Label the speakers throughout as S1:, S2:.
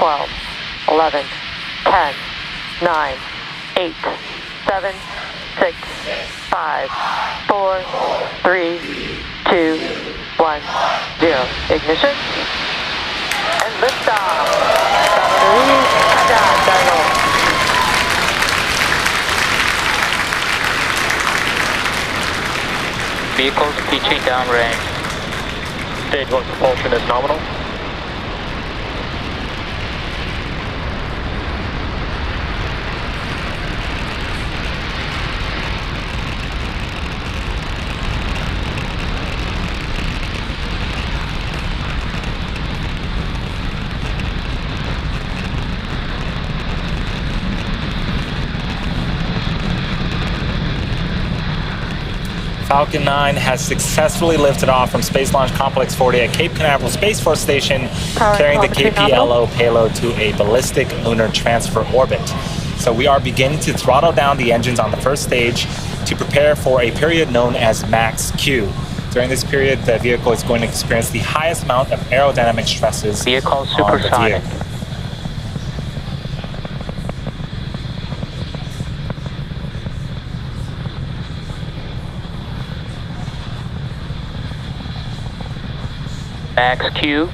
S1: 12, 11, 10, 9, 8, 7, 6, 5, 4, 3, 2, 1, 0. Ignition. And liftoff. Danuri, Canaveral.
S2: Vehicles pitching downrange.
S3: Stage 1 propulsion is nominal.
S4: Falcon 9 has successfully lifted off from Space Launch Complex 40 at Cape Canaveral Space Force Station, carrying the KPLO payload to a ballistic lunar transfer orbit. So we are beginning to throttle down the engines on the first stage to prepare for a period known as max Q. During this period, the vehicle is going to experience the highest amount of aerodynamic stresses
S2: Vehicle
S4: on the
S2: supersonic.
S4: vehicle.
S2: Max Q.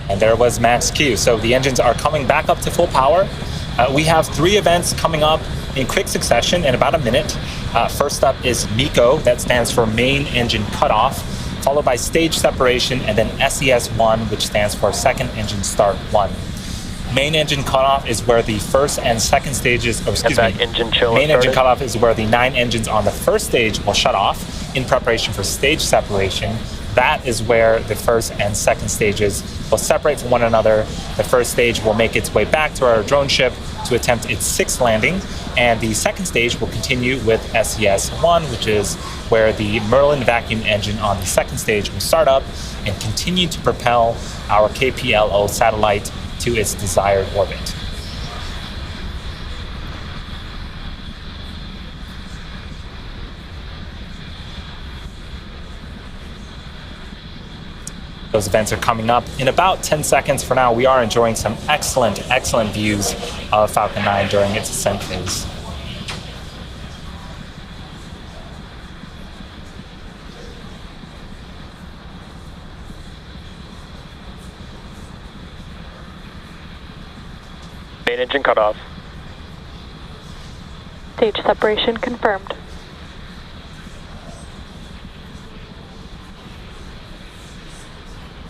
S4: And there was max Q. So the engines are coming back up to full power. We have 3 events coming up in quick succession in about a minute. First up is MECO, that stands for main engine cutoff, followed by stage separation, and then SES1, which stands for second engine start 1. Main engine cutoff is where the first and second stages, main engine cutoff is where the 9 engines on the first stage will shut off in preparation for stage separation. That is where the first and second stages will separate from one another. The first stage will make its way back to our drone ship to attempt its 6th landing, and the second stage will continue with SES1, which is where the Merlin vacuum engine on the second stage will start up and continue to propel our KPLO satellite to its desired orbit. Those events are coming up in about 10 seconds. For now, we are enjoying some excellent views of Falcon 9 during its ascent phase.
S3: Main engine cutoff.
S1: Stage separation confirmed.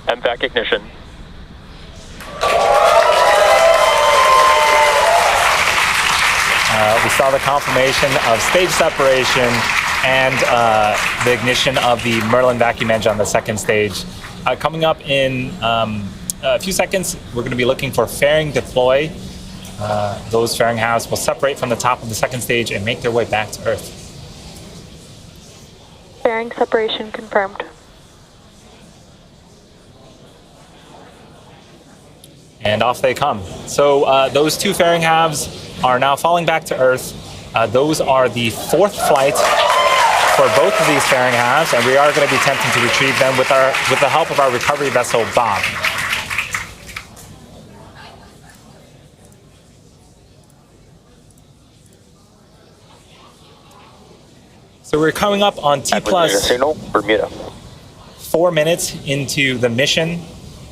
S3: MVAC ignition.
S4: We saw the confirmation of stage separation and the ignition of the Merlin vacuum engine on the second stage. Coming up in a few seconds, we're going to be looking for fairing deploy. Those fairing halves will separate from the top of the second stage and make their way back to Earth.
S1: Fairing separation confirmed.
S4: And off they come. So those 2 fairing halves are now falling back to Earth. Those are the 4th flight for both of these fairing halves, and we are going to be attempting to retrieve them with the help of our recovery vessel, Bob. So we're coming up on T plus
S3: signal, Bermuda.
S4: 4 minutes into the mission.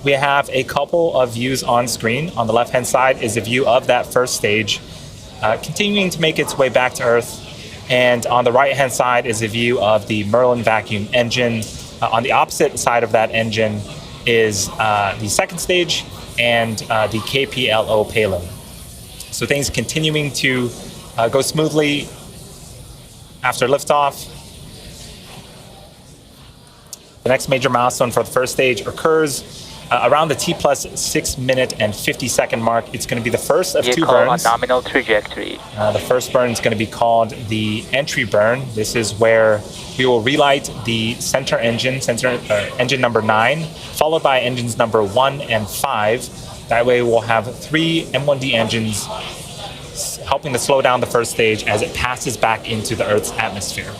S4: We have a couple of views on screen. On the left-hand side is a view of that first stage, continuing to make its way back to Earth. And on the right-hand side is a view of the Merlin vacuum engine. On the opposite side of that engine is the second stage and the KPLO payload. So things continuing to go smoothly after liftoff. The next major milestone for the first stage occurs around the T plus 6 minute and 50 second mark. It's going to be the first of 2 burns.
S2: On nominal trajectory.
S4: The first burn is going to be called the entry burn. This is where we will relight the center engine, engine number 9, followed by engines number 1 and 5. That way we'll have 3 M1D engines helping to slow down the first stage as it passes back into the Earth's atmosphere.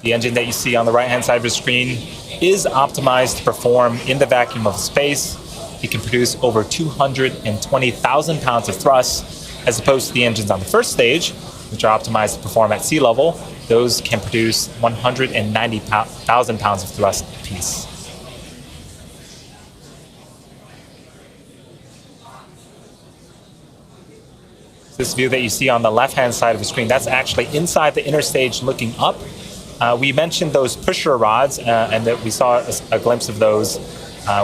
S4: The engine that you see on the right-hand side of the screen is optimized to perform in the vacuum of space. It can produce over 220,000 pounds of thrust, as opposed to the engines on the first stage, which are optimized to perform at sea level. Those can produce 190,000 pounds of thrust apiece. This view that you see on the left-hand side of the screen, that's actually inside the inner stage looking up. We mentioned those pusher rods, and that we saw a glimpse of those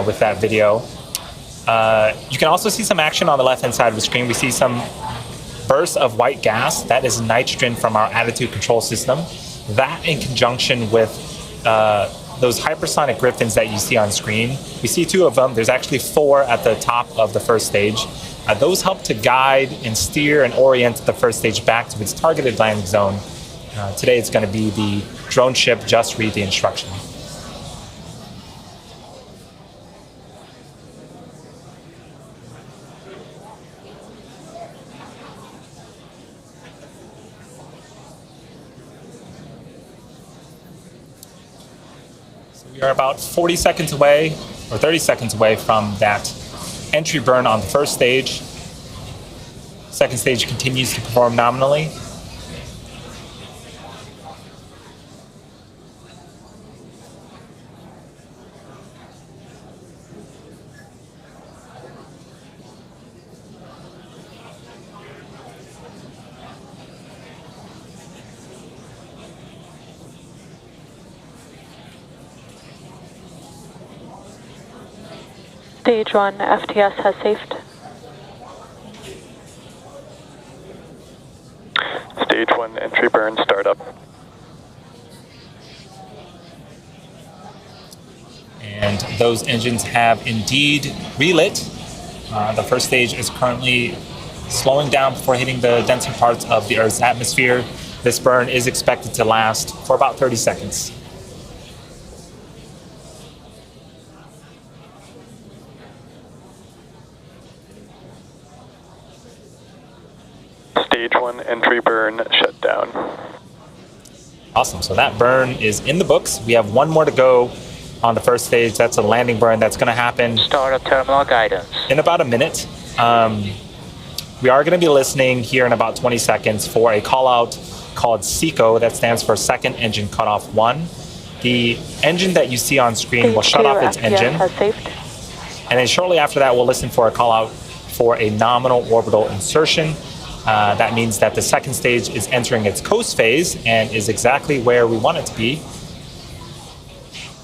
S4: with that video. You can also see some action on the left-hand side of the screen. We see some bursts of white gas. That is nitrogen from our attitude control system. That in conjunction with those hypersonic griffins that you see on screen. We see two of them. There's actually four at the top of the first stage. Those help to guide and steer and orient the first stage back to its targeted landing zone. Today it's going to be the drone ship Just Read the Instruction. So we are about 40 seconds away, or 30 seconds away from that entry burn on the first stage. Second stage continues to perform nominally.
S1: Stage 1 FTS has safed.
S3: Stage 1 entry burn startup.
S4: And those engines have indeed relit. The first stage is currently slowing down before hitting the denser parts of the Earth's atmosphere. This burn is expected to last for about 30 seconds.
S3: Stage 1 entry burn shut down.
S4: Awesome, so that burn is in the books. We have one more to go on the first stage. That's a landing burn that's going to happen
S2: Startup terminal guidance.
S4: in about a minute. We are going to be listening here in about 20 seconds for a call out called SECO, that stands for Second Engine Cutoff 1. The engine that you see on screen will shut off its engine.
S1: has safed.
S4: And then shortly after that, we'll listen for a call out for a nominal orbital insertion. That means that the second stage is entering its coast phase and is exactly where we want it to be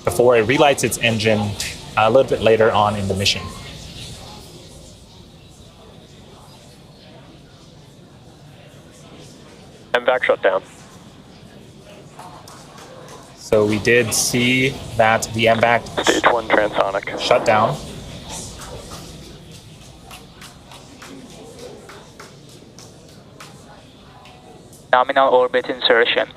S4: before it relights its engine a little bit later on in the mission.
S3: MVAC shut down.
S4: So we did see that the MVAC
S3: Stage 1 transonic.
S4: shut down.
S2: Nominal orbit insertion.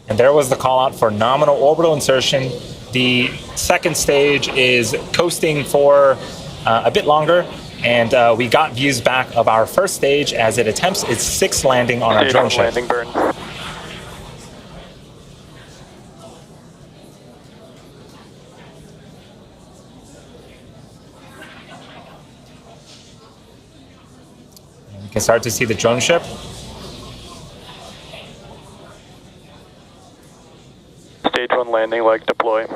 S4: And there was the call out for nominal orbital insertion. The second stage is coasting for a bit longer, and we got views back of our first stage as it attempts its sixth landing on our
S3: Stage
S4: drone
S3: 1
S4: ship.
S3: landing burn.
S4: You can start to see the drone ship.
S3: Stage 1 landing leg deploy.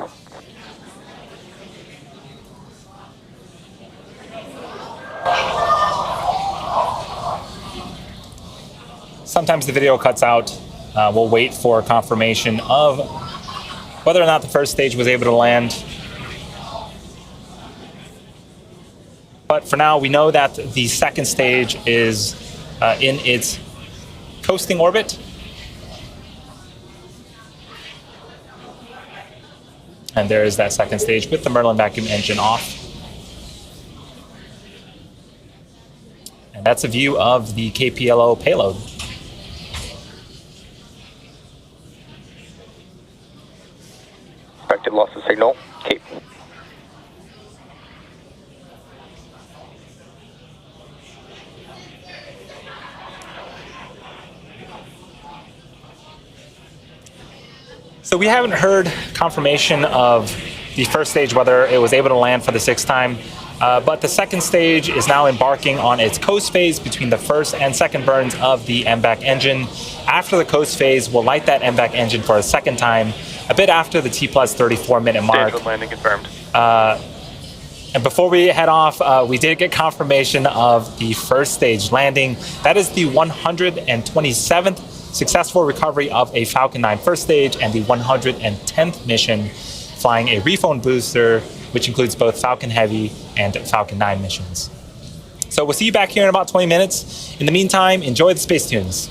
S4: Sometimes the video cuts out. We'll wait for confirmation of whether or not the first stage was able to land. But for now, we know that the second stage is in its coasting orbit. And there is that second stage with the Merlin vacuum engine off. And that's a view of the KPLO payload.
S3: Expected loss of signal. Cape.
S4: So we haven't heard confirmation of the first stage, whether it was able to land for the sixth time, but the second stage is now embarking on its coast phase between the first and second burns of the MVAC engine. After the coast phase, we'll light that MVAC engine for a second time, a bit after the T plus 34-minute mark.
S3: Stage 1 landing confirmed.
S4: And before we head off, we did get confirmation of the first stage landing. That is the 127th successful recovery of a Falcon 9 first stage and the 110th mission flying a rephone booster, which includes both Falcon Heavy and Falcon 9 missions. So we'll see you back here in about 20 minutes. In the meantime, enjoy the space tunes.